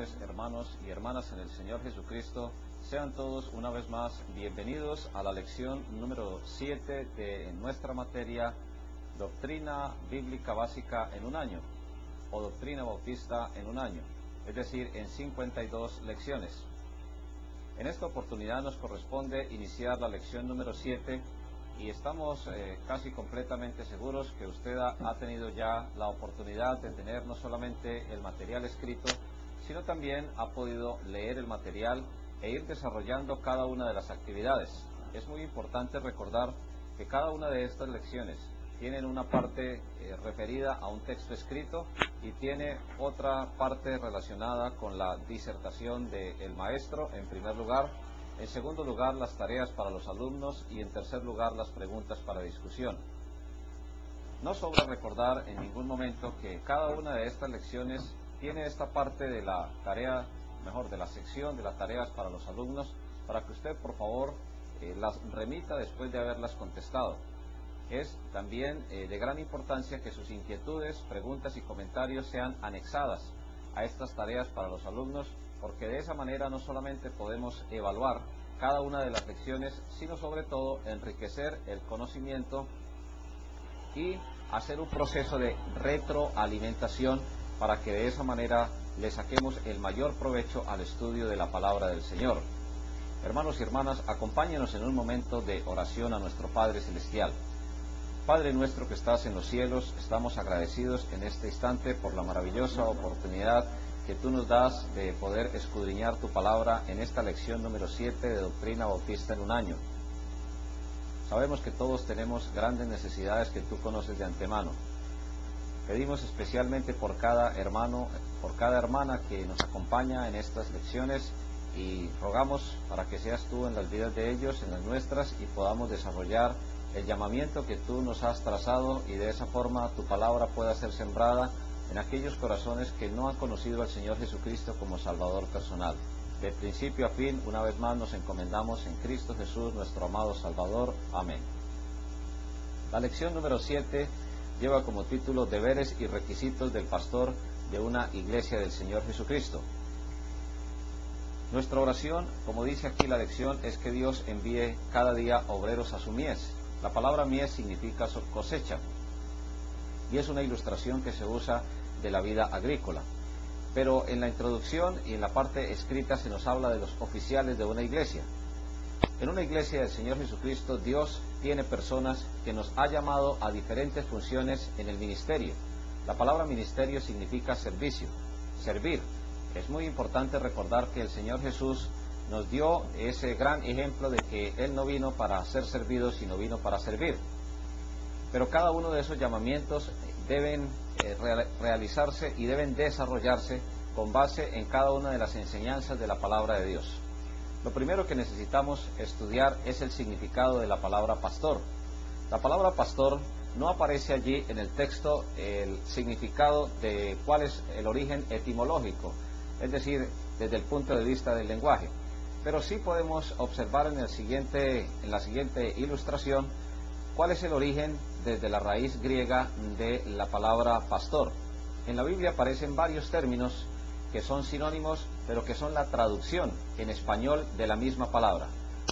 amables hermanos y hermanas en el Señor Jesucristo, sean todos una vez más bienvenidos a la lección número 7 de nuestra materia Doctrina Bíblica Básica en un año, o Doctrina Bautista en un año, es decir, en 52 lecciones. En esta oportunidad nos corresponde iniciar la lección número 7 y estamos casi completamente seguros que usted ha tenido ya la oportunidad de tener no solamente el material escrito, sino también ha podido leer el material e ir desarrollando cada una de las actividades. Es muy importante recordar que cada una de estas lecciones tienen una parte referida a un texto escrito y tiene otra parte relacionada con la disertación del maestro, en primer lugar. En segundo lugar, las tareas para los alumnos y en tercer lugar, las preguntas para discusión. No sobra recordar en ningún momento que cada una de estas lecciones tiene esta parte de la tarea, de la sección de las tareas para los alumnos, para que usted, por favor, las remita después de haberlas contestado. Es también de gran importancia que sus inquietudes, preguntas y comentarios sean anexadas a estas tareas para los alumnos, porque de esa manera no solamente podemos evaluar cada una de las lecciones, sino sobre todo enriquecer el conocimiento y hacer un proceso de retroalimentación para que de esa manera le saquemos el mayor provecho al estudio de la palabra del Señor. Hermanos y hermanas, acompáñenos en un momento de oración a nuestro Padre Celestial. Padre nuestro que estás en los cielos, estamos agradecidos en este instante por la maravillosa oportunidad que tú nos das de poder escudriñar tu palabra en esta lección número 7 de Doctrina Bautista en un año. Sabemos que todos tenemos grandes necesidades que tú conoces de antemano. Pedimos especialmente por cada hermano, por cada hermana que nos acompaña en estas lecciones y rogamos para que seas tú en las vidas de ellos, en las nuestras, y podamos desarrollar el llamamiento que tú nos has trazado y de esa forma tu palabra pueda ser sembrada en aquellos corazones que no han conocido al Señor Jesucristo como Salvador personal. De principio a fin, una vez más nos encomendamos en Cristo Jesús, nuestro amado Salvador. Amén. La lección número 7 lleva como título Deberes y requisitos del pastor de una iglesia del Señor Jesucristo. Nuestra oración, como dice aquí la lección, es que Dios envíe cada día obreros a su mies. La palabra mies significa cosecha y es una ilustración que se usa de la vida agrícola. Pero en la introducción y en la parte escrita se nos habla de los oficiales de una iglesia. En una iglesia del Señor Jesucristo, Dios tiene personas que nos ha llamado a diferentes funciones en el ministerio. La palabra ministerio significa servicio, servir. Es muy importante recordar que el Señor Jesús nos dio ese gran ejemplo de que Él no vino para ser servido, sino vino para servir. Pero cada uno de esos llamamientos deben realizarse y deben desarrollarse con base en cada una de las enseñanzas de la palabra de Dios. Lo primero que necesitamos estudiar es el significado de la palabra pastor. La palabra pastor no aparece allí en el texto el significado de cuál es el origen etimológico, es decir, desde el punto de vista del lenguaje. Pero sí podemos observar en la siguiente ilustración cuál es el origen desde la raíz griega de la palabra pastor. En la Biblia aparecen varios términos que son sinónimos, pero que son la traducción en español de la misma palabra.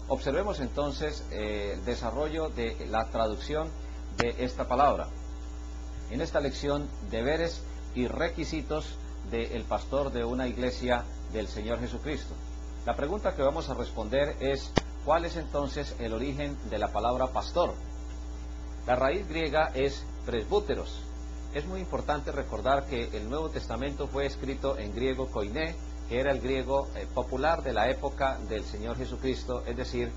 Observemos entonces el desarrollo de la traducción de esta palabra. En esta lección, deberes y requisitos del pastor de una iglesia del Señor Jesucristo. La pregunta que vamos a responder es, ¿cuál es entonces el origen de la palabra pastor? La raíz griega es presbúteros. Es muy importante recordar que el Nuevo Testamento fue escrito en griego koiné, que era el griego popular de la época del Señor Jesucristo, es decir,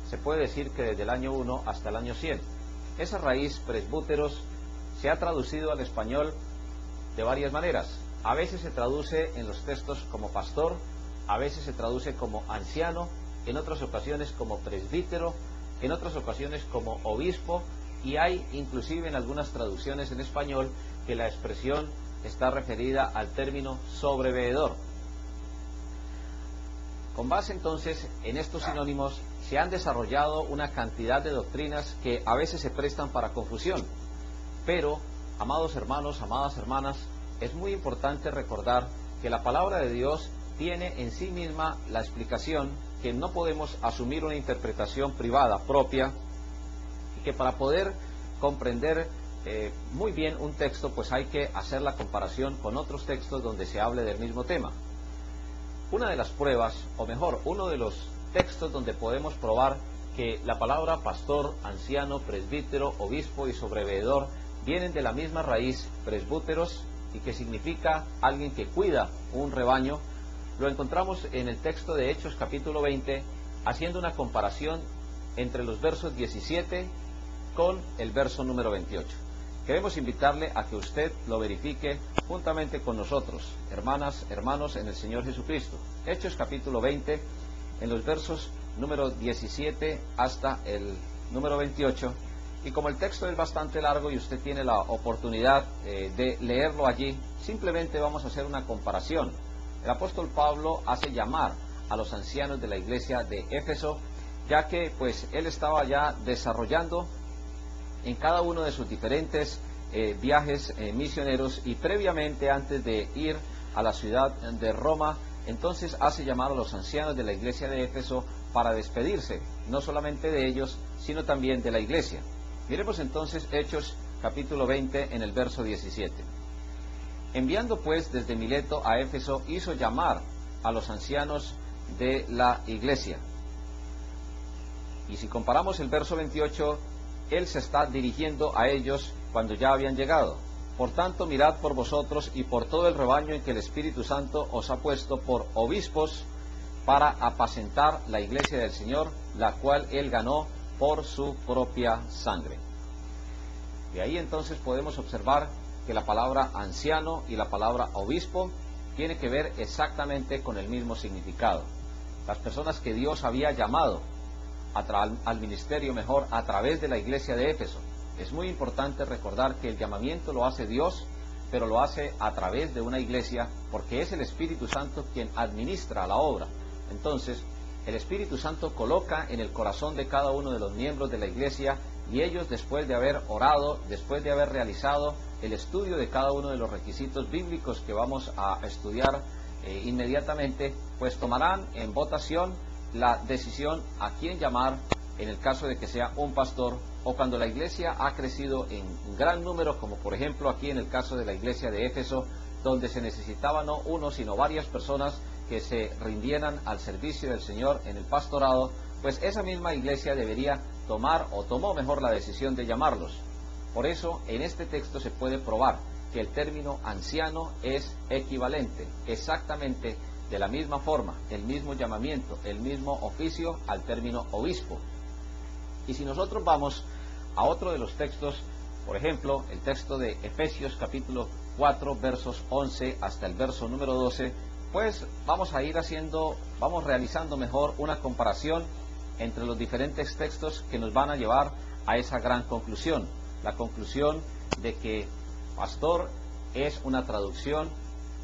se puede decir que desde el año 1 hasta el año 100. Esa raíz presbúteros se ha traducido al español de varias maneras. A veces se traduce en los textos como pastor, a veces se traduce como anciano, en otras ocasiones como presbítero, en otras ocasiones como obispo, y hay inclusive en algunas traducciones en español que la expresión está referida al término sobreveedor. Con base entonces en estos sinónimos se han desarrollado una cantidad de doctrinas que a veces se prestan para confusión, pero, amados hermanos, amadas hermanas, es muy importante recordar que la palabra de Dios tiene en sí misma la explicación que no podemos asumir una interpretación privada propia y que para poder comprender muy bien un texto, pues hay que hacer la comparación con otros textos donde se hable del mismo tema. Una de las pruebas, o mejor, uno de los textos donde podemos probar que la palabra pastor, anciano, presbítero, obispo y sobreveedor vienen de la misma raíz, presbúteros, y que significa alguien que cuida un rebaño, lo encontramos en el texto de Hechos capítulo 20, haciendo una comparación entre los versos 17 con el verso número 28. Queremos invitarle a que usted lo verifique juntamente con nosotros, hermanas, hermanos en el Señor Jesucristo. Hechos capítulo 20, en los versos número 17 hasta el número 28, y como el texto es bastante largo y usted tiene la oportunidad de leerlo allí, simplemente vamos a hacer una comparación. El apóstol Pablo hace llamar a los ancianos de la iglesia de Éfeso, ya que pues él estaba ya desarrollando en cada uno de sus diferentes viajes misioneros, y previamente, antes de ir a la ciudad de Roma, entonces hace llamar a los ancianos de la iglesia de Éfeso para despedirse, no solamente de ellos, sino también de la iglesia. Miremos entonces Hechos capítulo 20 en el verso 17. Enviando pues desde Mileto a Éfeso, hizo llamar a los ancianos de la iglesia. Y si comparamos el verso 28, él se está dirigiendo a ellos cuando ya habían llegado. Por tanto, mirad por vosotros y por todo el rebaño en que el Espíritu Santo os ha puesto por obispos para apacentar la iglesia del Señor, la cual él ganó por su propia sangre. De ahí entonces podemos observar que la palabra anciano y la palabra obispo tiene que ver exactamente con el mismo significado. Las personas que Dios había llamado al ministerio, mejor, a través de la iglesia de Éfeso. Es muy importante recordar que el llamamiento lo hace Dios, pero lo hace a través de una iglesia, porque es el Espíritu Santo quien administra la obra. Entonces, el Espíritu Santo coloca en el corazón de cada uno de los miembros de la iglesia, y ellos, después de haber orado, después de haber realizado el estudio de cada uno de los requisitos bíblicos que vamos a estudiar inmediatamente, pues tomarán en votación la decisión a quién llamar en el caso de que sea un pastor, o cuando la iglesia ha crecido en gran número, como por ejemplo aquí en el caso de la iglesia de Éfeso, donde se necesitaban no uno sino varias personas que se rindieran al servicio del Señor en el pastorado, pues esa misma iglesia debería tomar, o tomó mejor, la decisión de llamarlos. Por eso en este texto se puede probar que el término anciano es equivalente, exactamente de la misma forma, el mismo llamamiento, el mismo oficio al término obispo. Y si nosotros vamos a otro de los textos, por ejemplo, el texto de Efesios capítulo 4, versos 11 hasta el verso número 12, pues vamos realizando mejor una comparación entre los diferentes textos que nos van a llevar a esa gran conclusión, la conclusión de que pastor es una traducción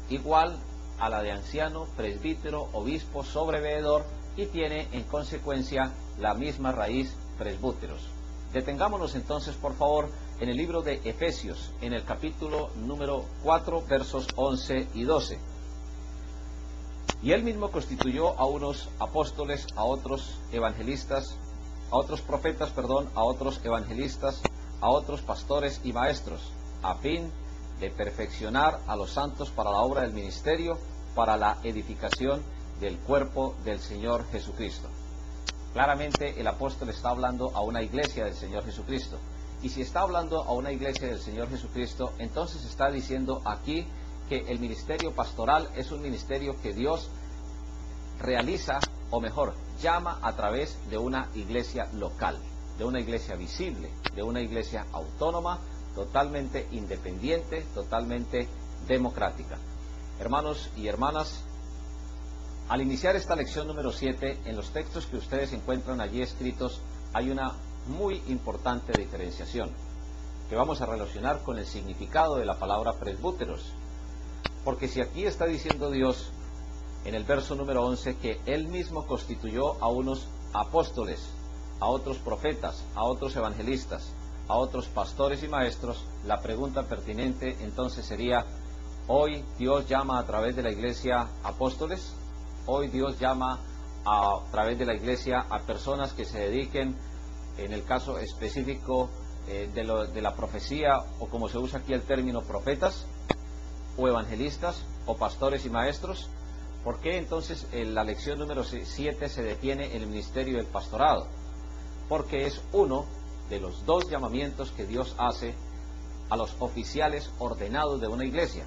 igual a la de anciano, presbítero, obispo, sobreveedor, y tiene en consecuencia la misma raíz, presbúteros. Detengámonos entonces, por favor, en el libro de Efesios, en el capítulo número 4, versos 11 y 12. Y él mismo constituyó a unos apóstoles, a otros evangelistas, a otros profetas, a otros evangelistas, a otros pastores y maestros, a fin de perfeccionar a los santos para la obra del ministerio, para la edificación del cuerpo del Señor Jesucristo. Claramente el apóstol está hablando a una iglesia del Señor Jesucristo. Y si está hablando a una iglesia del Señor Jesucristo, entonces está diciendo aquí que el ministerio pastoral es un ministerio que Dios realiza, o mejor, llama a través de una iglesia local, de una iglesia visible, de una iglesia autónoma, totalmente independiente, totalmente democrática. Hermanos y hermanas, al iniciar esta lección número 7, en los textos que ustedes encuentran allí escritos, hay una muy importante diferenciación que vamos a relacionar con el significado de la palabra presbúteros. Porque si aquí está diciendo Dios en el verso número 11 que Él mismo constituyó a unos apóstoles, a otros profetas, a otros evangelistas, a otros pastores y maestros, la pregunta pertinente entonces sería: ¿hoy Dios llama a través de la iglesia apóstoles? hoy Dios llama a través de la iglesia a personas que se dediquen, en el caso específico de la profecía, o como se usa aquí el término, profetas, o evangelistas, o pastores y maestros. ¿Por qué entonces en la lección número 7 se detiene el ministerio del pastorado? Porque es uno de los dos llamamientos que Dios hace a los oficiales ordenados de una iglesia.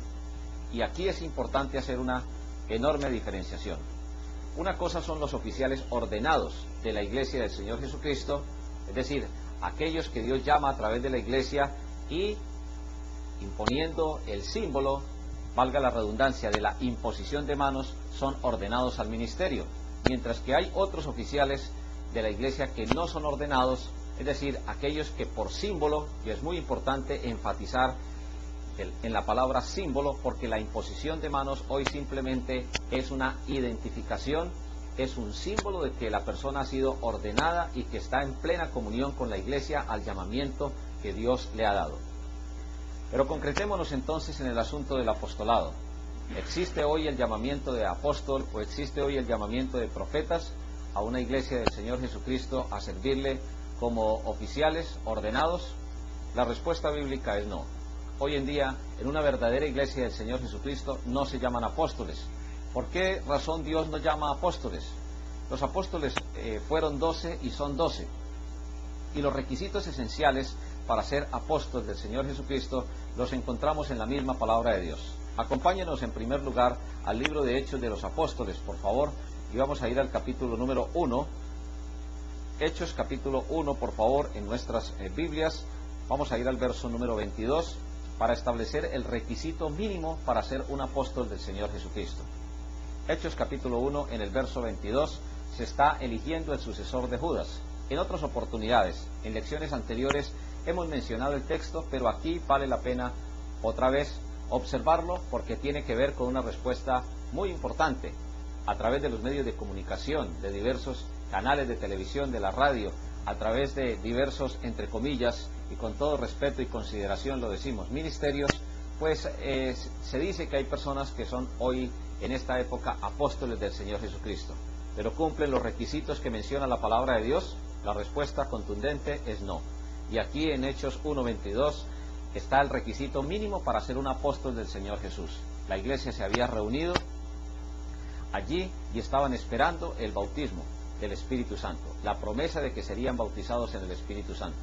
Y aquí es importante hacer una enorme diferenciación. Una cosa son los oficiales ordenados de la iglesia del Señor Jesucristo, es decir, aquellos que Dios llama a través de la iglesia y imponiendo el símbolo, valga la redundancia, de la imposición de manos, son ordenados al ministerio. Mientras que hay otros oficiales de la iglesia que no son ordenados, es decir, aquellos que por símbolo, y es muy importante enfatizar en la palabra símbolo, porque la imposición de manos hoy simplemente es una identificación, es un símbolo de que la persona ha sido ordenada y que está en plena comunión con la iglesia al llamamiento que Dios le ha dado. Pero concretémonos entonces en el asunto del apostolado. ¿Existe hoy el llamamiento de apóstol o existe hoy el llamamiento de profetas a una iglesia del Señor Jesucristo a servirle como oficiales ordenados? La respuesta bíblica es no. Hoy en día, en una verdadera iglesia del Señor Jesucristo, no se llaman apóstoles. ¿Por qué razón Dios no llama apóstoles? Los apóstoles fueron 12 y son 12. Y los requisitos esenciales para ser apóstol del Señor Jesucristo los encontramos en la misma palabra de Dios. Acompáñenos en primer lugar al libro de Hechos de los Apóstoles, por favor, y vamos a ir al capítulo número 1. Hechos capítulo 1, por favor, en nuestras Biblias. Vamos a ir al verso número 22 para establecer el requisito mínimo para ser un apóstol del Señor Jesucristo. Hechos capítulo 1, en el verso 22, se está eligiendo el sucesor de Judas. En otras oportunidades, en lecciones anteriores, hemos mencionado el texto, pero aquí vale la pena otra vez observarlo porque tiene que ver con una respuesta muy importante a través de los medios de comunicación, de diversos canales de televisión, de la radio, a través de diversos, entre comillas, y con todo respeto y consideración lo decimos, ministerios, pues se dice que hay personas que son hoy, en esta época, apóstoles del Señor Jesucristo, pero cumplen los requisitos que menciona la palabra de Dios. La respuesta contundente es no. Y aquí en Hechos 1:22 está el requisito mínimo para ser un apóstol del Señor Jesús. La iglesia se había reunido allí y estaban esperando el bautismo del Espíritu Santo, la promesa de que serían bautizados en el Espíritu Santo.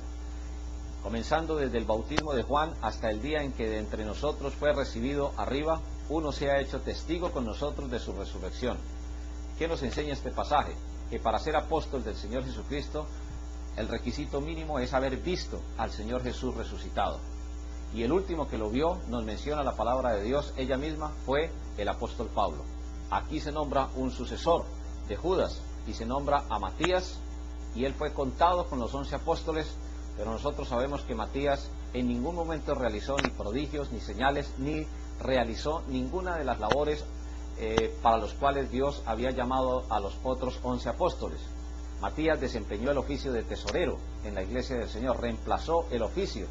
Comenzando desde el bautismo de Juan hasta el día en que de entre nosotros fue recibido arriba, uno se ha hecho testigo con nosotros de su resurrección. ¿Qué nos enseña este pasaje? Que para ser apóstol del Señor Jesucristo, el requisito mínimo es haber visto al Señor Jesús resucitado. Y el último que lo vio, nos menciona la palabra de Dios, ella misma, fue el apóstol Pablo. Aquí se nombra un sucesor de Judas y se nombra a Matías, y él fue contado con los 11 apóstoles, pero nosotros sabemos que Matías en ningún momento realizó ni prodigios, ni señales, ni realizó ninguna de las labores para los cuales Dios había llamado a los otros 11 apóstoles. Matías desempeñó el oficio de tesorero en la iglesia del Señor, reemplazó el oficio.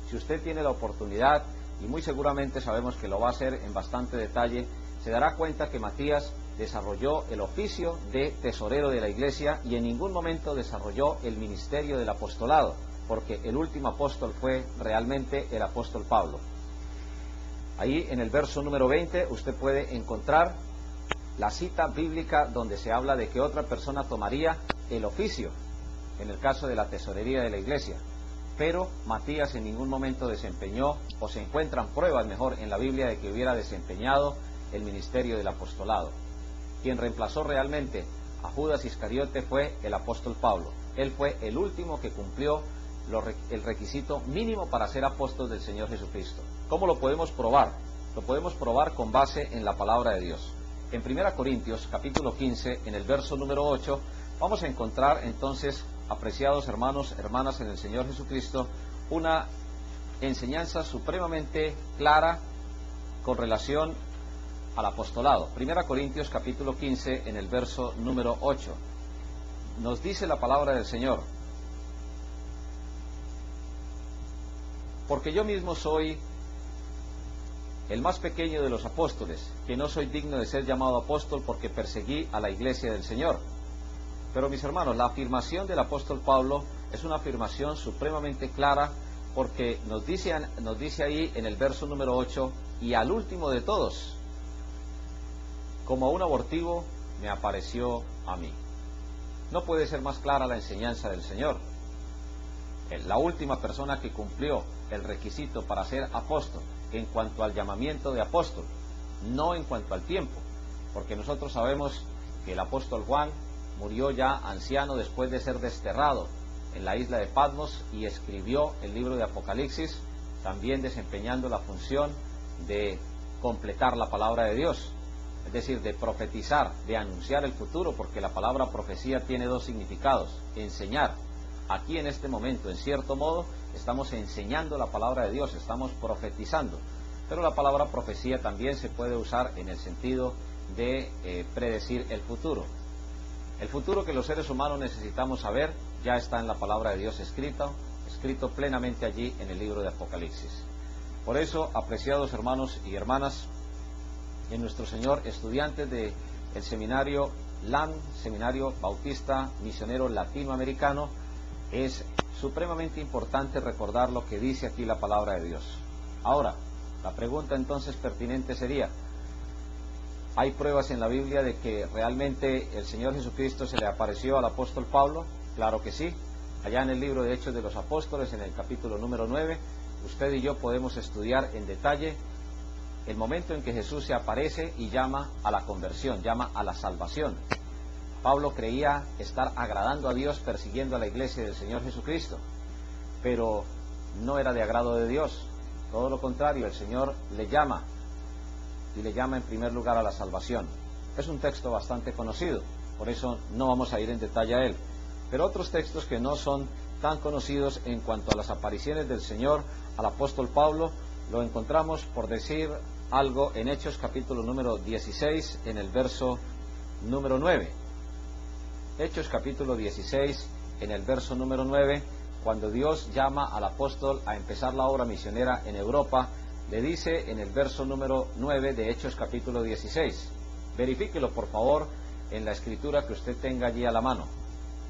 Si usted tiene la oportunidad, y muy seguramente sabemos que lo va a hacer en bastante detalle, se dará cuenta que Matías desarrolló el oficio de tesorero de la iglesia y en ningún momento desarrolló el ministerio del apostolado, porque el último apóstol fue realmente el apóstol Pablo. Ahí en el verso número 20 usted puede encontrar la cita bíblica donde se habla de que otra persona tomaría el oficio, en el caso de la tesorería de la iglesia. Pero Matías en ningún momento desempeñó, o se encuentran pruebas mejor en la Biblia de que hubiera desempeñado el ministerio del apostolado. Quien reemplazó realmente a Judas Iscariote fue el apóstol Pablo. Él fue el último que cumplió el requisito mínimo para ser apóstol del Señor Jesucristo. ¿Cómo lo podemos probar? Lo podemos probar con base en la palabra de Dios. En 1 Corintios capítulo 15, en el verso número 8, vamos a encontrar entonces, apreciados hermanos, hermanas en el Señor Jesucristo, una enseñanza supremamente clara con relación al apostolado. 1 Corintios capítulo 15, en el verso número 8, nos dice la palabra del Señor: porque yo mismo soy el más pequeño de los apóstoles, que no soy digno de ser llamado apóstol porque perseguí a la iglesia del Señor. Pero mis hermanos, la afirmación del apóstol Pablo es una afirmación supremamente clara, porque nos dice ahí en el verso número 8, y al último de todos, como a un abortivo, me apareció a mí. No puede ser más clara la enseñanza del Señor. La última persona que cumplió el requisito para ser apóstol en cuanto al llamamiento de apóstol, no en cuanto al tiempo, porque nosotros sabemos que el apóstol Juan murió ya anciano después de ser desterrado en la isla de Patmos y escribió el libro de Apocalipsis, también desempeñando la función de completar la palabra de Dios, es decir, de profetizar, de anunciar el futuro, porque la palabra profecía tiene dos significados: enseñar. Aquí en este momento, en cierto modo, estamos enseñando la palabra de Dios, estamos profetizando, pero la palabra profecía también se puede usar en el sentido de predecir el futuro. El futuro que los seres humanos necesitamos saber ya está en la palabra de Dios escrito plenamente allí en el libro de Apocalipsis. Por eso, apreciados hermanos y hermanas en nuestro Señor, estudiantes del seminario LAM, Seminario Bautista Misionero Latinoamericano, es supremamente importante recordar lo que dice aquí la palabra de Dios. Ahora, la pregunta entonces pertinente sería: ¿hay pruebas en la Biblia de que realmente el Señor Jesucristo se le apareció al apóstol Pablo? Claro que sí. Allá en el libro de Hechos de los Apóstoles, en el capítulo número 9, usted y yo podemos estudiar en detalle el momento en que Jesús se aparece y llama a la conversión, llama a la salvación. Pablo creía estar agradando a Dios persiguiendo a la iglesia del Señor Jesucristo, pero no era de agrado de Dios. Todo lo contrario, el Señor le llama, y le llama en primer lugar a la salvación. Es un texto bastante conocido, por eso no vamos a ir en detalle a él. Pero otros textos que no son tan conocidos en cuanto a las apariciones del Señor al apóstol Pablo, lo encontramos, por decir algo, en Hechos capítulo número 16, en el verso número 9. Hechos capítulo 16, en el verso número 9, cuando Dios llama al apóstol a empezar la obra misionera en Europa, le dice en el verso número 9 de Hechos capítulo 16. Verifíquelo por favor en la escritura que usted tenga allí a la mano.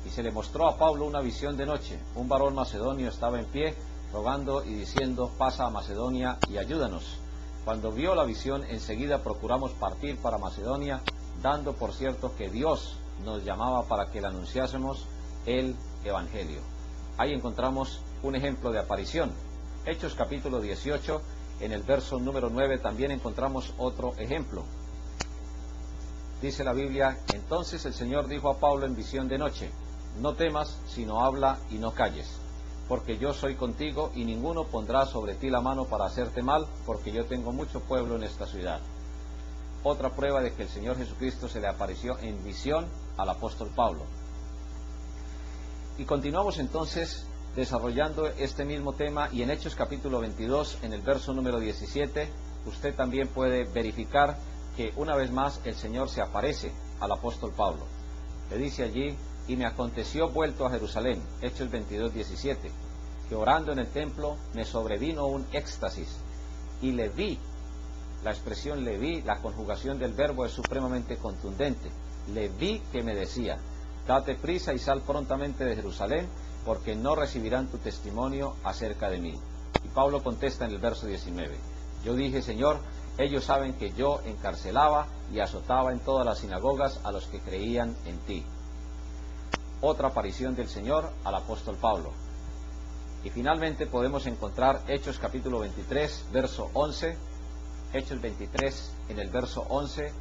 Y se le mostró a Pablo una visión de noche. Un varón macedonio estaba en pie, rogando y diciendo: pasa a Macedonia y ayúdanos. Cuando vio la visión, enseguida procuramos partir para Macedonia, dando por cierto que Dios nos llamaba para que le anunciásemos el Evangelio. Ahí encontramos un ejemplo de aparición. Hechos capítulo 18, en el verso número 9 también encontramos otro ejemplo. Dice la Biblia: entonces el Señor dijo a Pablo en visión de noche: no temas, sino habla y no calles, porque yo soy contigo, y ninguno pondrá sobre ti la mano para hacerte mal, porque yo tengo mucho pueblo en esta ciudad. Otra prueba de que el Señor Jesucristo se le apareció en visión al apóstol Pablo. Y continuamos entonces desarrollando este mismo tema, y en Hechos capítulo 22, en el verso número 17, usted también puede verificar que una vez más el Señor se aparece al apóstol Pablo. Le dice allí: y me aconteció vuelto a Jerusalén, Hechos 22, 17, que orando en el templo me sobrevino un éxtasis, y le vi. La expresión le vi, la conjugación del verbo es supremamente contundente. Le vi que me decía: date prisa y sal prontamente de Jerusalén, porque no recibirán tu testimonio acerca de mí. Y Pablo contesta en el verso 19: yo dije: Señor, ellos saben que yo encarcelaba y azotaba en todas las sinagogas a los que creían en ti. Otra aparición del Señor al apóstol Pablo. Y finalmente podemos encontrar Hechos capítulo 23, verso 11. Hechos 23, en el verso 11,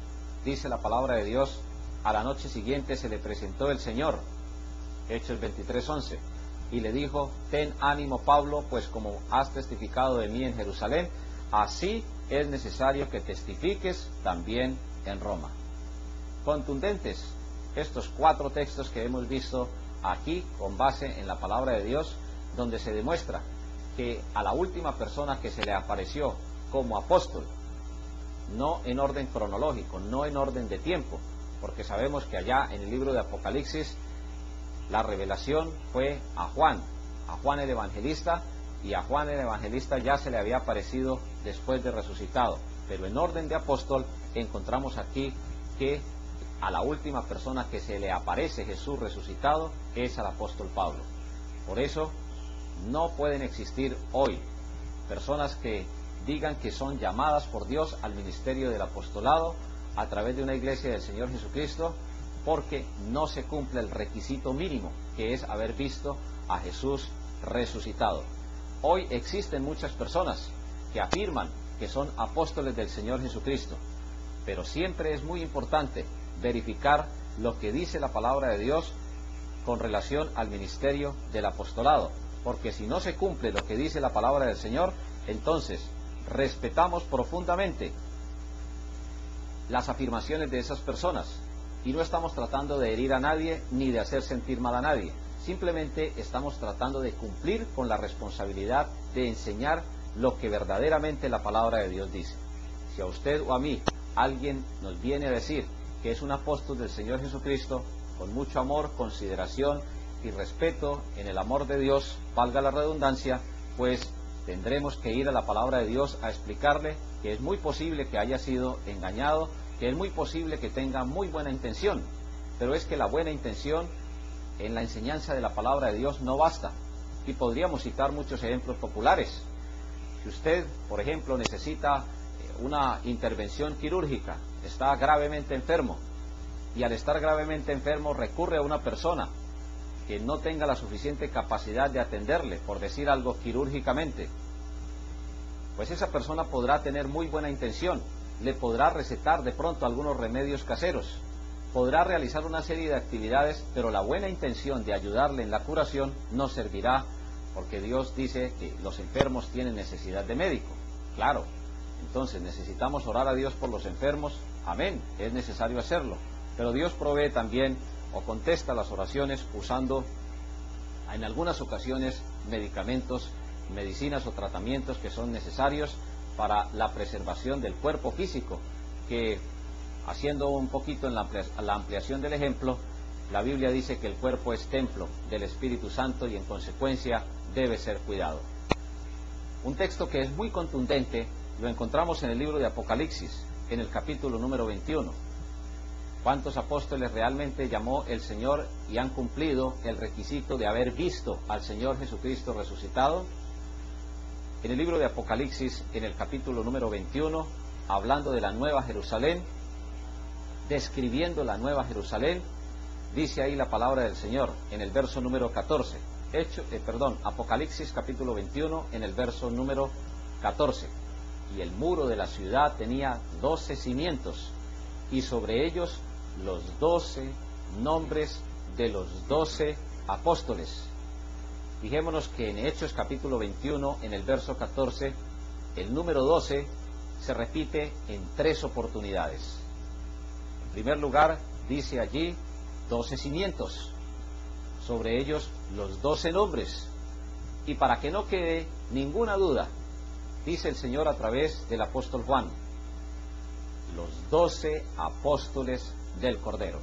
dice la palabra de Dios: a la noche siguiente se le presentó el Señor, Hechos 23, 11, y le dijo: ten ánimo, Pablo, pues como has testificado de mí en Jerusalén, así es necesario que testifiques también en Roma. Contundentes estos 4 textos que hemos visto aquí con base en la palabra de Dios, donde se demuestra que a la última persona que se le apareció como apóstol, no en orden cronológico, no en orden de tiempo, porque sabemos que allá en el libro de Apocalipsis la revelación fue a Juan el Evangelista, y a Juan el Evangelista ya se le había aparecido después de resucitado. Pero en orden de apóstol encontramos aquí que a la última persona que se le aparece Jesús resucitado es al apóstol Pablo. Por eso no pueden existir hoy personas que digan que son llamadas por Dios al ministerio del apostolado a través de una iglesia del Señor Jesucristo, porque no se cumple el requisito mínimo, que es haber visto a Jesús resucitado. Hoy existen muchas personas que afirman que son apóstoles del Señor Jesucristo, pero siempre es muy importante verificar lo que dice la palabra de Dios con relación al ministerio del apostolado, porque si no se cumple lo que dice la palabra del Señor, entonces respetamos profundamente las afirmaciones de esas personas y no estamos tratando de herir a nadie ni de hacer sentir mal a nadie. Simplemente estamos tratando de cumplir con la responsabilidad de enseñar lo que verdaderamente la palabra de Dios dice. Si a usted o a mí alguien nos viene a decir que es un apóstol del Señor Jesucristo, con mucho amor, consideración y respeto en el amor de Dios, valga la redundancia, pues tendremos que ir a la palabra de Dios a explicarle que es muy posible que haya sido engañado, que es muy posible que tenga muy buena intención, pero es que la buena intención en la enseñanza de la palabra de Dios no basta, y podríamos citar muchos ejemplos populares. Si usted, por ejemplo, necesita una intervención quirúrgica, está gravemente enfermo, y al estar gravemente enfermo recurre a una persona que no tenga la suficiente capacidad de atenderle, por decir algo, quirúrgicamente, pues esa persona podrá tener muy buena intención, le podrá recetar de pronto algunos remedios caseros, podrá realizar una serie de actividades, pero la buena intención de ayudarle en la curación no servirá, porque Dios dice que los enfermos tienen necesidad de médico. Claro, entonces necesitamos orar a Dios por los enfermos, amén, es necesario hacerlo, pero Dios provee también o contesta las oraciones usando en algunas ocasiones medicamentos, medicinas o tratamientos que son necesarios para la preservación del cuerpo físico, que haciendo un poquito en la ampliación del ejemplo, la Biblia dice que el cuerpo es templo del Espíritu Santo y en consecuencia debe ser cuidado. Un texto que es muy contundente lo encontramos en el libro de Apocalipsis, en el capítulo número 21. ¿Cuántos apóstoles realmente llamó el Señor y han cumplido el requisito de haber visto al Señor Jesucristo resucitado? En el libro de Apocalipsis, en el capítulo número 21, hablando de la Nueva Jerusalén, describiendo la Nueva Jerusalén, dice ahí la palabra del Señor en el verso número 14. Apocalipsis capítulo 21 en el verso número 14. Y el muro de la ciudad tenía 12 cimientos, y sobre ellos los 12 nombres de los 12 apóstoles. Fijémonos que en Hechos capítulo 21, en el verso 14, el número 12 se repite en 3 oportunidades. En primer lugar, dice allí 12 cimientos, sobre ellos los 12 nombres. Y para que no quede ninguna duda, dice el Señor a través del apóstol Juan, los 12 apóstoles del Cordero.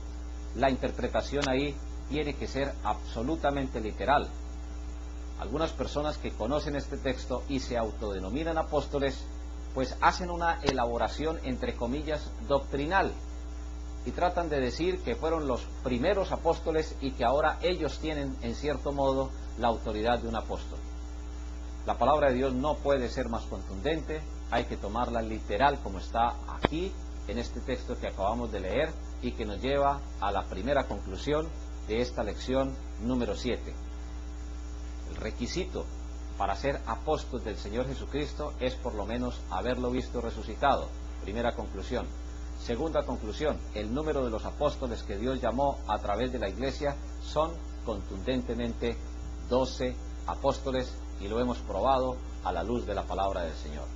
La interpretación ahí tiene que ser absolutamente literal. Algunas personas que conocen este texto y se autodenominan apóstoles, pues hacen una elaboración entre comillas doctrinal y tratan de decir que fueron los primeros apóstoles y que ahora ellos tienen en cierto modo la autoridad de un apóstol. La palabra de Dios no puede ser más contundente, hay que tomarla literal como está aquí en este texto que acabamos de leer y que nos lleva a la primera conclusión de esta lección número 7. El requisito para ser apóstol del Señor Jesucristo es por lo menos haberlo visto resucitado. Primera conclusión. Segunda conclusión, el número de los apóstoles que Dios llamó a través de la iglesia son contundentemente 12 apóstoles y lo hemos probado a la luz de la palabra del Señor.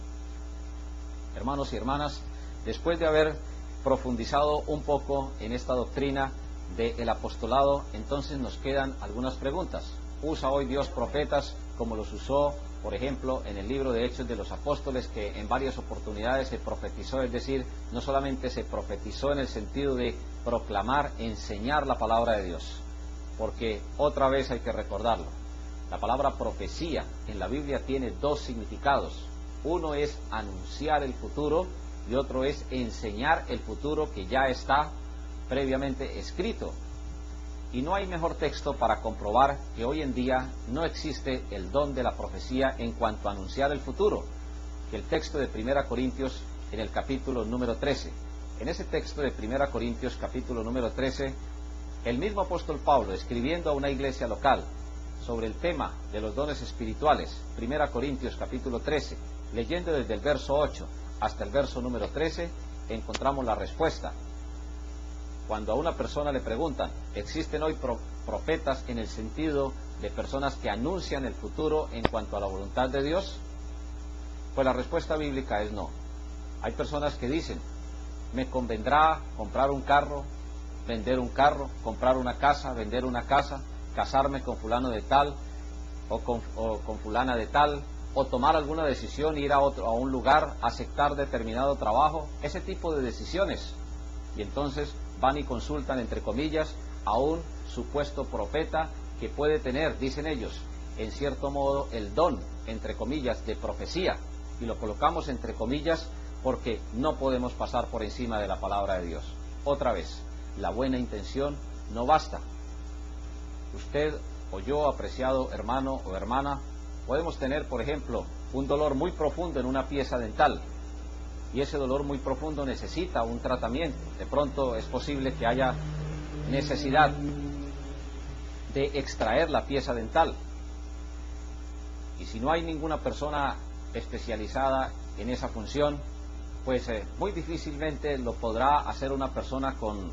Hermanos y hermanas, después de haber profundizado un poco en esta doctrina del apostolado, entonces nos quedan algunas preguntas. ¿Usa hoy Dios profetas como los usó, por ejemplo, en el libro de Hechos de los Apóstoles, que en varias oportunidades se profetizó? Es decir, no solamente se profetizó en el sentido de proclamar, enseñar la palabra de Dios, porque otra vez hay que recordarlo. La palabra profecía en la Biblia tiene 2 significados. Uno es anunciar el futuro y otro es enseñar el futuro que ya está previamente escrito. Y no hay mejor texto para comprobar que hoy en día no existe el don de la profecía en cuanto a anunciar el futuro, que el texto de 1 Corintios en el capítulo número 13. En ese texto de 1 Corintios capítulo número 13, el mismo apóstol Pablo, escribiendo a una iglesia local sobre el tema de los dones espirituales, 1 Corintios capítulo 13, leyendo desde el verso 8 hasta el verso número 13, encontramos la respuesta. Cuando a una persona le preguntan, ¿existen hoy profetas en el sentido de personas que anuncian el futuro en cuanto a la voluntad de Dios? Pues la respuesta bíblica es no. Hay personas que dicen, me convendrá comprar un carro, vender un carro, comprar una casa, vender una casa, casarme con fulano de tal o con fulana de tal, o tomar alguna decisión, ir a un lugar, aceptar determinado trabajo, ese tipo de decisiones. Y entonces van y consultan, entre comillas, a un supuesto profeta que puede tener, dicen ellos, en cierto modo el don, entre comillas, de profecía. Y lo colocamos entre comillas porque no podemos pasar por encima de la palabra de Dios. Otra vez, la buena intención no basta. Usted o yo, apreciado hermano o hermana, podemos tener, por ejemplo, un dolor muy profundo en una pieza dental, y ese dolor muy profundo necesita un tratamiento. De pronto es posible que haya necesidad de extraer la pieza dental, y si no hay ninguna persona especializada en esa función, pues muy difícilmente lo podrá hacer una persona con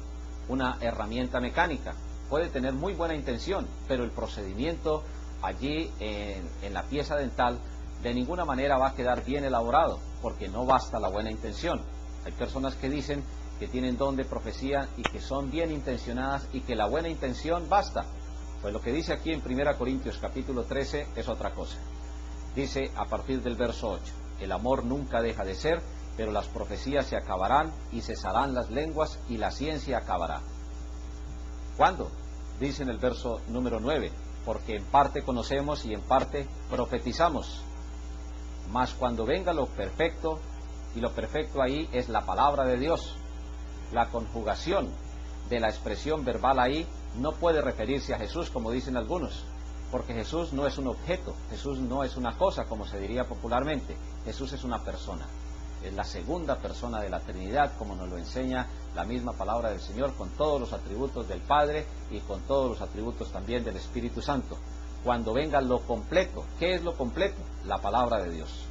una herramienta mecánica. Puede tener muy buena intención, pero el procedimiento allí en la pieza dental de ninguna manera va a quedar bien elaborado, porque no basta la buena intención. Hay personas que dicen que tienen don de profecía y que son bien intencionadas y que la buena intención basta. Pues lo que dice aquí en 1 Corintios capítulo 13 es otra cosa. Dice a partir del verso 8, el amor nunca deja de ser, pero las profecías se acabarán y cesarán las lenguas y la ciencia acabará. ¿Cuándo? Dice en el verso número 9, porque en parte conocemos y en parte profetizamos. Mas cuando venga lo perfecto, y lo perfecto ahí es la palabra de Dios, la conjugación de la expresión verbal ahí no puede referirse a Jesús como dicen algunos, porque Jesús no es un objeto, Jesús no es una cosa como se diría popularmente, Jesús es una persona, es la segunda persona de la Trinidad como nos lo enseña la misma palabra del Señor, con todos los atributos del Padre y con todos los atributos también del Espíritu Santo. Cuando venga lo completo, ¿qué es lo completo? La palabra de Dios.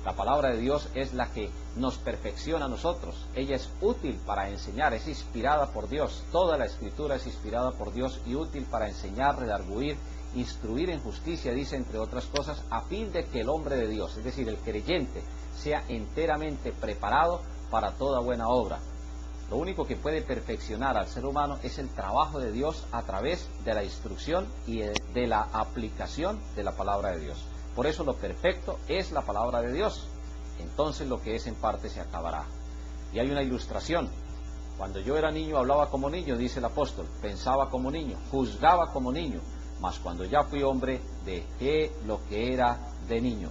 La palabra de Dios es la que nos perfecciona a nosotros. Ella es útil para enseñar, es inspirada por Dios. Toda la Escritura es inspirada por Dios y útil para enseñar, redarguir, instruir en justicia, dice entre otras cosas, a fin de que el hombre de Dios, es decir, el creyente, sea enteramente preparado para toda buena obra. Lo único que puede perfeccionar al ser humano es el trabajo de Dios a través de la instrucción y de la aplicación de la palabra de Dios. Por eso lo perfecto es la palabra de Dios. Entonces lo que es en parte se acabará. Y hay una ilustración. Cuando yo era niño hablaba como niño, dice el apóstol, pensaba como niño, juzgaba como niño, mas cuando ya fui hombre dejé lo que era de niño.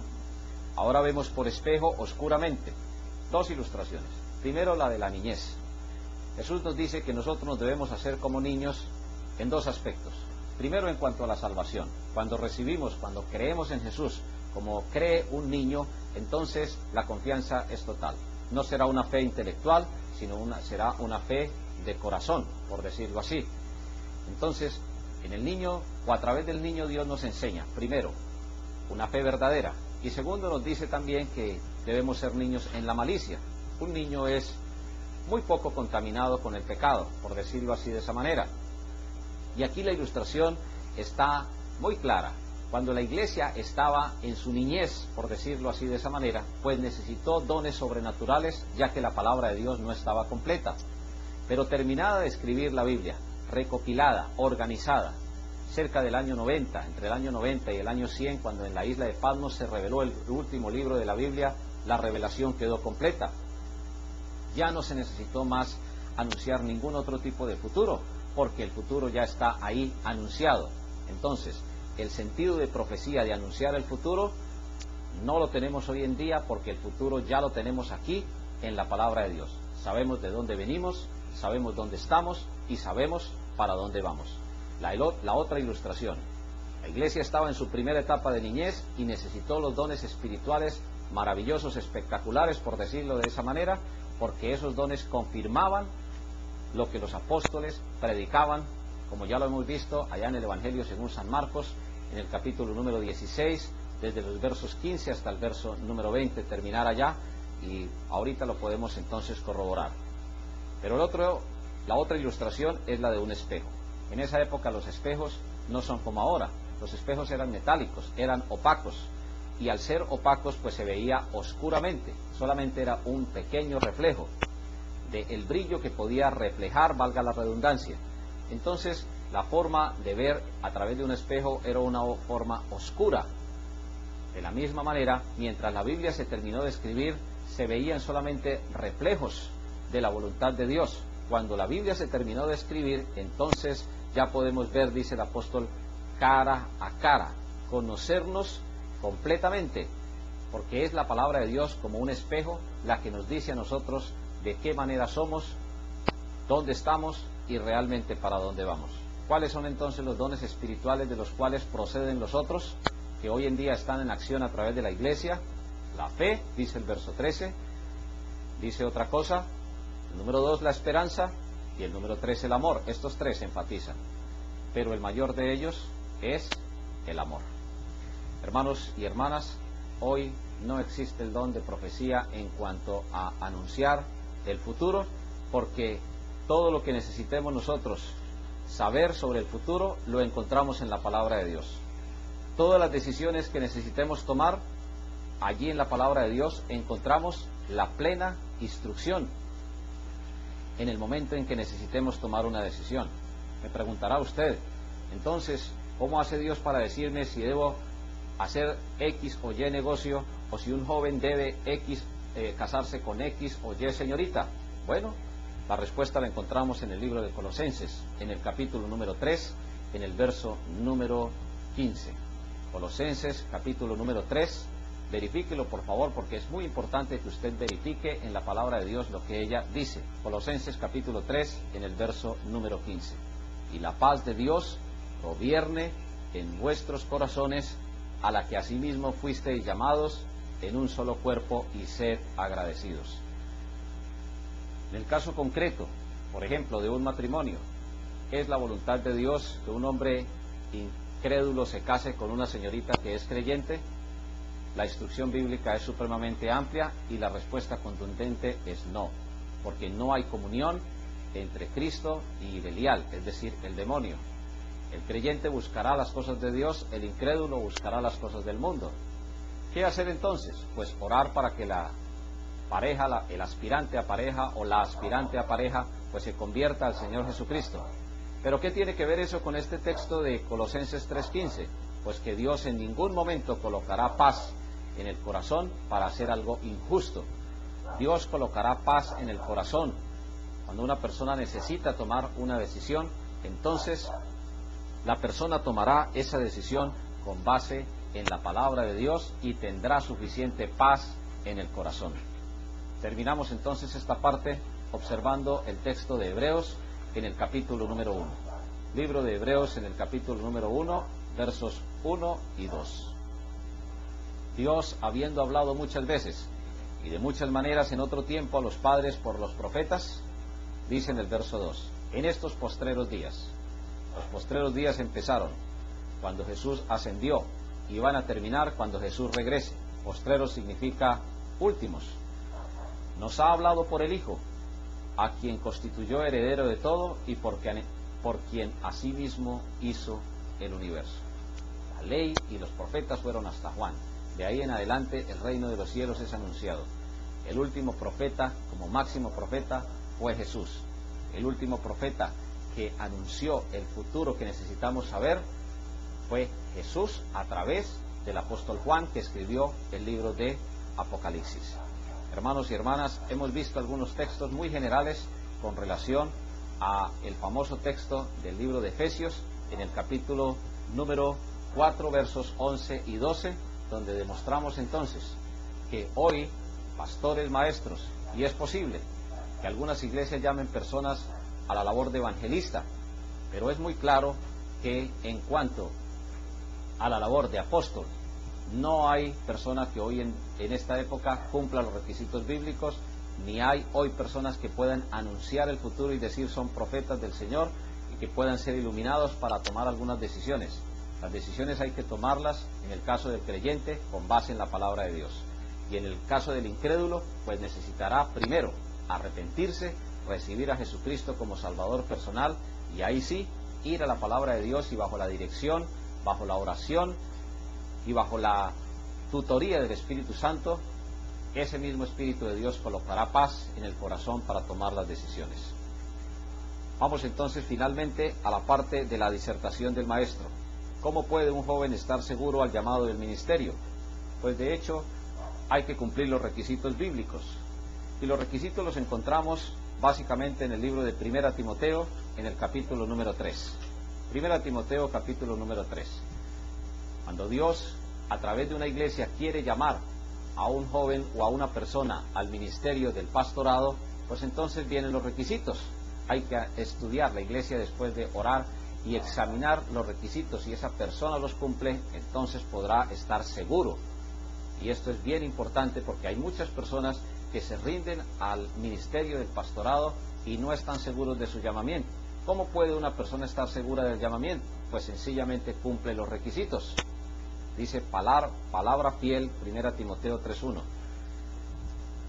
Ahora vemos por espejo oscuramente. Dos ilustraciones. Primero la de la niñez. Jesús nos dice que nosotros nos debemos hacer como niños en dos aspectos. Primero en cuanto a la salvación. Cuando recibimos, cuando creemos en Jesús, como cree un niño, entonces la confianza es total. No será una fe intelectual, sino será una fe de corazón, por decirlo así. Entonces, en el niño, o a través del niño, Dios nos enseña, primero, una fe verdadera. Y segundo, nos dice también que debemos ser niños en la malicia. Un niño es muy poco contaminado con el pecado, por decirlo así de esa manera. Y aquí la ilustración está muy clara. Cuando la iglesia estaba en su niñez, por decirlo así de esa manera, pues necesitó dones sobrenaturales, ya que la palabra de Dios no estaba completa. Pero terminada de escribir la Biblia, recopilada, organizada, cerca del año 90, entre el año 90 y el año 100, cuando en la isla de Patmos se reveló el último libro de la Biblia, la revelación quedó completa. Ya no se necesitó más anunciar ningún otro tipo de futuro, porque el futuro ya está ahí anunciado. Entonces, el sentido de profecía de anunciar el futuro no lo tenemos hoy en día, porque el futuro ya lo tenemos aquí en la palabra de Dios. Sabemos de dónde venimos, sabemos dónde estamos y sabemos para dónde vamos. La otra ilustración. La iglesia estaba en su primera etapa de niñez y necesitó los dones espirituales maravillosos, espectaculares, por decirlo de esa manera, porque esos dones confirmaban lo que los apóstoles predicaban, como ya lo hemos visto allá en el Evangelio según San Marcos, en el capítulo número 16, desde los versos 15 hasta el verso número 20, terminar allá, y ahorita lo podemos entonces corroborar. Pero la otra ilustración es la de un espejo. En esa época los espejos no son como ahora. Los espejos eran metálicos, eran opacos, y al ser opacos pues se veía oscuramente, solamente era un pequeño reflejo del brillo que podía reflejar, valga la redundancia. Entonces la forma de ver a través de un espejo era una forma oscura. De la misma manera, mientras la Biblia se terminó de escribir, se veían solamente reflejos de la voluntad de Dios. Cuando la Biblia se terminó de escribir, entonces ya podemos ver, dice el apóstol, cara a cara, conocernos completamente, porque es la palabra de Dios como un espejo la que nos dice a nosotros de qué manera somos, dónde estamos y realmente para dónde vamos. ¿Cuáles son entonces los dones espirituales de los cuales proceden los otros, que hoy en día están en acción a través de la iglesia? La fe, dice el verso 13, dice otra cosa, el número 2 la esperanza y el número 3 el amor. Estos tres se enfatizan, pero el mayor de ellos es el amor. Hermanos y hermanas, hoy no existe el don de profecía en cuanto a anunciar el futuro, porque todo lo que necesitemos nosotros saber sobre el futuro lo encontramos en la palabra de Dios. Todas las decisiones que necesitemos tomar, allí en la palabra de Dios encontramos la plena instrucción en el momento en que necesitemos tomar una decisión. Me preguntará usted, entonces, ¿cómo hace Dios para decirme si debo hacer X o Y negocio, o si un joven debe casarse con X o Y señorita? Bueno, la respuesta la encontramos en el libro de Colosenses, en el capítulo número 3, en el verso número 15. Colosenses, capítulo número 3, verifíquelo por favor, porque es muy importante que usted verifique en la palabra de Dios lo que ella dice. Colosenses, capítulo 3, en el verso número 15. Y la paz de Dios gobierne en vuestros corazones, a la que asimismo fuisteis llamados en un solo cuerpo, y sed agradecidos. En el caso concreto, por ejemplo, de un matrimonio, ¿es la voluntad de Dios que un hombre incrédulo se case con una señorita que es creyente? La instrucción bíblica es supremamente amplia y la respuesta contundente es no, porque no hay comunión entre Cristo y Belial, es decir, el demonio. El creyente buscará las cosas de Dios, el incrédulo buscará las cosas del mundo. ¿Qué hacer entonces? Pues orar para que la pareja, el aspirante a pareja o la aspirante a pareja, pues se convierta al Señor Jesucristo. ¿Pero qué tiene que ver eso con este texto de Colosenses 3:15? Pues que Dios en ningún momento colocará paz en el corazón para hacer algo injusto. Dios colocará paz en el corazón cuando una persona necesita tomar una decisión. Entonces la persona tomará esa decisión con base en la palabra de Dios y tendrá suficiente paz en el corazón. Terminamos entonces esta parte observando el texto de Hebreos en el capítulo número 1. Libro de Hebreos en el capítulo número 1, versos 1 y 2. Dios, habiendo hablado muchas veces y de muchas maneras en otro tiempo a los padres por los profetas, dice en el verso 2, en estos postreros días. Los postreros días empezaron cuando Jesús ascendió y van a terminar cuando Jesús regrese. Postreros significa últimos. Nos ha hablado por el Hijo, a quien constituyó heredero de todo y por quien asimismo hizo el universo. La ley y los profetas fueron hasta Juan. De ahí en adelante el reino de los cielos es anunciado. El último profeta, como máximo profeta, fue Jesús. El último profeta que anunció el futuro que necesitamos saber fue Jesús a través del apóstol Juan, que escribió el libro de Apocalipsis. Hermanos y hermanas, hemos visto algunos textos muy generales con relación a el famoso texto del libro de Efesios en el capítulo número 4, versos 11 y 12, donde demostramos entonces que hoy pastores maestros Y es posible que algunas iglesias llamen personas a la labor de evangelista, pero es muy claro que en cuanto a la labor de apóstol, no hay personas que hoy en esta época cumplan los requisitos bíblicos, ni hay hoy personas que puedan anunciar el futuro y decir son profetas del Señor y que puedan ser iluminados para tomar algunas decisiones. Las decisiones hay que tomarlas, en el caso del creyente, con base en la palabra de Dios. Y en el caso del incrédulo, pues necesitará primero arrepentirse, recibir a Jesucristo como Salvador personal, y ahí sí, ir a la palabra de Dios y bajo la dirección, bajo la oración y bajo la tutoría del Espíritu Santo, ese mismo Espíritu de Dios colocará paz en el corazón para tomar las decisiones. Vamos entonces finalmente a la parte de la disertación del maestro. ¿Cómo puede un joven estar seguro al llamado del ministerio? Pues de hecho hay que cumplir los requisitos bíblicos. Y los requisitos los encontramos básicamente en el libro de 1 Timoteo, en el capítulo número 3. 1 Timoteo, capítulo número 3. Cuando Dios, a través de una iglesia, quiere llamar a un joven o a una persona al ministerio del pastorado, pues entonces vienen los requisitos. Hay que estudiar la iglesia después de orar y examinar los requisitos. Si esa persona los cumple, entonces podrá estar seguro. Y esto es bien importante porque hay muchas personas que se rinden al ministerio del pastorado y no están seguros de su llamamiento. ¿Cómo puede una persona estar segura del llamamiento? Pues sencillamente cumple los requisitos. Dice palabra fiel, 1 Timoteo 3:1.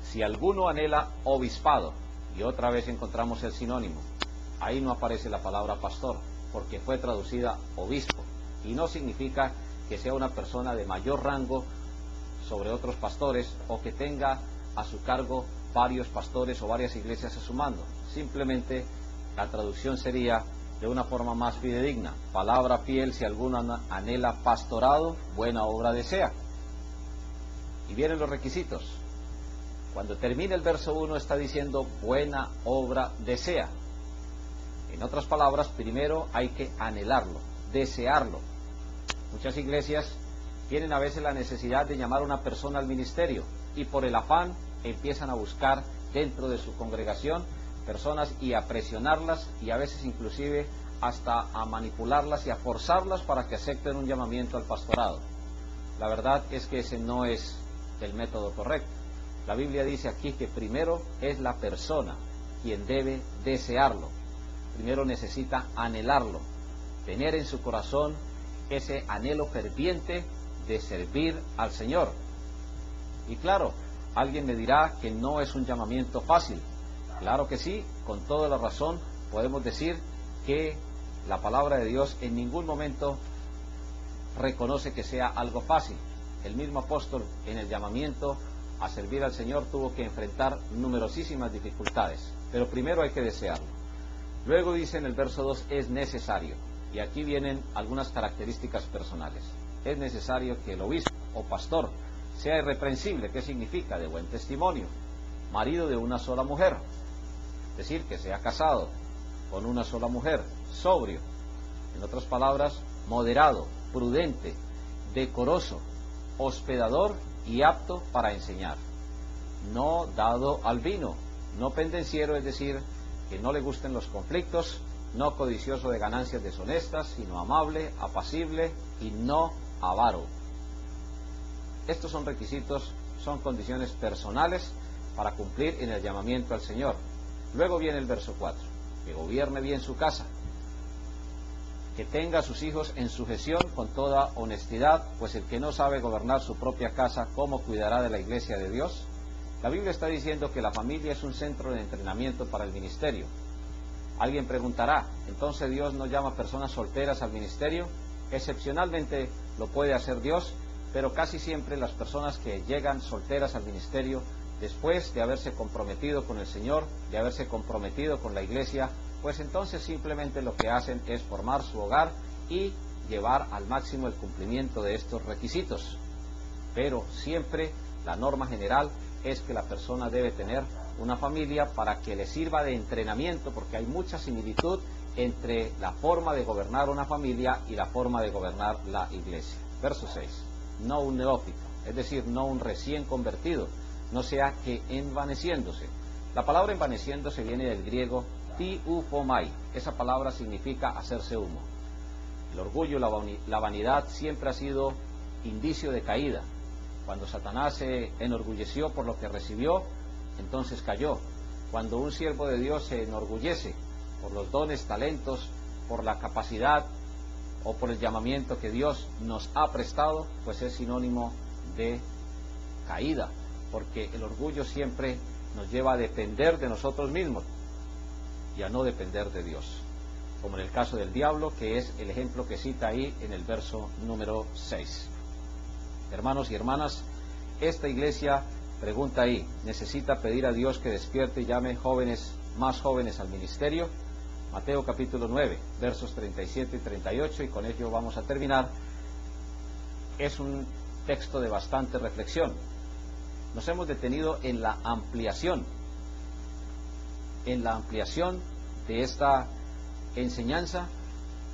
Si alguno anhela obispado, y otra vez encontramos el sinónimo, ahí no aparece la palabra pastor, porque fue traducida obispo, y no significa que sea una persona de mayor rango sobre otros pastores, o que tenga a su cargo varios pastores o varias iglesias a su mando. Simplemente la traducción sería de una forma más fidedigna: palabra fiel, si alguno anhela pastorado, buena obra desea. Y vienen los requisitos. Cuando termina el verso 1 está diciendo buena obra desea. En otras palabras, primero hay que anhelarlo, desearlo. Muchas iglesias tienen a veces la necesidad de llamar a una persona al ministerio y por el afán empiezan a buscar dentro de su congregación personas y a presionarlas y a veces inclusive hasta a manipularlas y a forzarlas para que acepten un llamamiento al pastorado. La verdad es que ese no es el método correcto. La Biblia dice aquí que primero es la persona quien debe desearlo. Primero necesita anhelarlo, tener en su corazón ese anhelo ferviente de servir al Señor. Y claro, alguien me dirá que no es un llamamiento fácil. Claro que sí, con toda la razón podemos decir que la palabra de Dios en ningún momento reconoce que sea algo fácil. El mismo apóstol en el llamamiento a servir al Señor tuvo que enfrentar numerosísimas dificultades, pero primero hay que desearlo. Luego dice en el verso 2, es necesario, y aquí vienen algunas características personales. Es necesario que el obispo o pastor sea irreprensible. ¿Qué significa? De buen testimonio, marido de una sola mujer, es decir, que sea casado con una sola mujer, sobrio, en otras palabras, moderado, prudente, decoroso, hospedador y apto para enseñar, no dado al vino, no pendenciero, es decir, que no le gusten los conflictos, no codicioso de ganancias deshonestas, sino amable, apacible y no avaro. Estos son requisitos, son condiciones personales para cumplir en el llamamiento al Señor. Luego viene el verso 4, que gobierne bien su casa, que tenga a sus hijos en sujeción con toda honestidad, pues el que no sabe gobernar su propia casa, ¿cómo cuidará de la iglesia de Dios? La Biblia está diciendo que la familia es un centro de entrenamiento para el ministerio. Alguien preguntará, ¿entonces Dios no llama personas solteras al ministerio? Excepcionalmente lo puede hacer Dios, pero casi siempre las personas que llegan solteras al ministerio, después de haberse comprometido con el Señor, de haberse comprometido con la iglesia, pues entonces simplemente lo que hacen es formar su hogar y llevar al máximo el cumplimiento de estos requisitos. Pero siempre la norma general es que la persona debe tener una familia para que le sirva de entrenamiento, porque hay mucha similitud entre la forma de gobernar una familia y la forma de gobernar la iglesia. Verso 6. No un neófito, es decir, no un recién convertido, no sea que envaneciéndose. La palabra envaneciéndose viene del griego tiupomai. Esa palabra significa hacerse humo. El orgullo, la vanidad siempre ha sido indicio de caída. Cuando Satanás se enorgulleció por lo que recibió, entonces cayó. Cuando un siervo de Dios se enorgullece por los dones, talentos, por la capacidad o por el llamamiento que Dios nos ha prestado, pues es sinónimo de caída, porque el orgullo siempre nos lleva a depender de nosotros mismos y a no depender de Dios, como en el caso del diablo, que es el ejemplo que cita ahí en el verso número 6. Hermanos y hermanas, esta iglesia, pregunta ahí, ¿necesita pedir a Dios que despierte y llame más jóvenes al ministerio? Mateo capítulo 9, versos 37 y 38, y con ello vamos a terminar. Es un texto de bastante reflexión. Nos hemos detenido en la ampliación de esta enseñanza,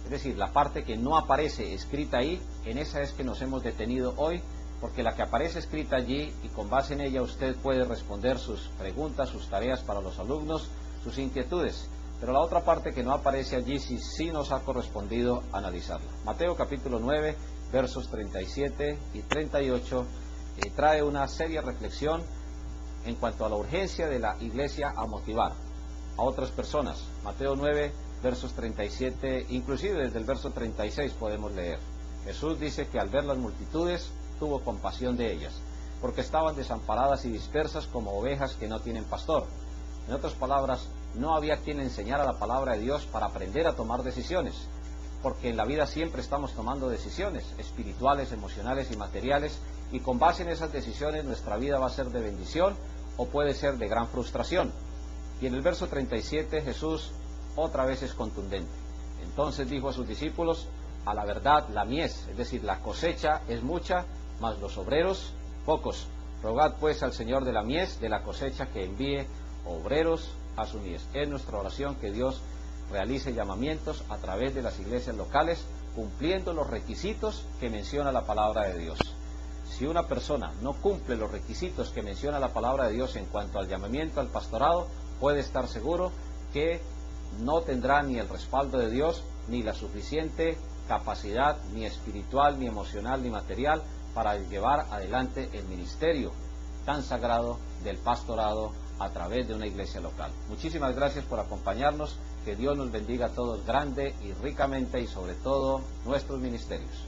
es decir, la parte que no aparece escrita ahí, en esa es que nos hemos detenido hoy, porque la que aparece escrita allí, y con base en ella usted puede responder sus preguntas, sus tareas para los alumnos, sus inquietudes, pero la otra parte que no aparece allí sí nos ha correspondido analizarla. Mateo capítulo 9, versos 37 y 38, trae una seria reflexión en cuanto a la urgencia de la iglesia a motivar a otras personas. Mateo 9, versos 37, inclusive desde el verso 36 podemos leer. Jesús dice que al ver las multitudes tuvo compasión de ellas, porque estaban desamparadas y dispersas como ovejas que no tienen pastor. En otras palabras, no había quien enseñara la palabra de Dios para aprender a tomar decisiones, porque en la vida siempre estamos tomando decisiones espirituales, emocionales y materiales, y con base en esas decisiones nuestra vida va a ser de bendición o puede ser de gran frustración. Y en el verso 37 Jesús otra vez es contundente. Entonces dijo a sus discípulos: a la verdad la mies, es decir, la cosecha es mucha, mas los obreros pocos. Rogad pues al Señor de la mies, de la cosecha, que envíe obreros a su mies. Es nuestra oración que Dios realice llamamientos a través de las iglesias locales, cumpliendo los requisitos que menciona la palabra de Dios. Si una persona no cumple los requisitos que menciona la palabra de Dios en cuanto al llamamiento al pastorado, puede estar seguro que no tendrá ni el respaldo de Dios, ni la suficiente capacidad, ni espiritual, ni emocional, ni material, para llevar adelante el ministerio tan sagrado del pastorado a través de una iglesia local. Muchísimas gracias por acompañarnos. Que Dios nos bendiga a todos grande y ricamente, y sobre todo nuestros ministerios.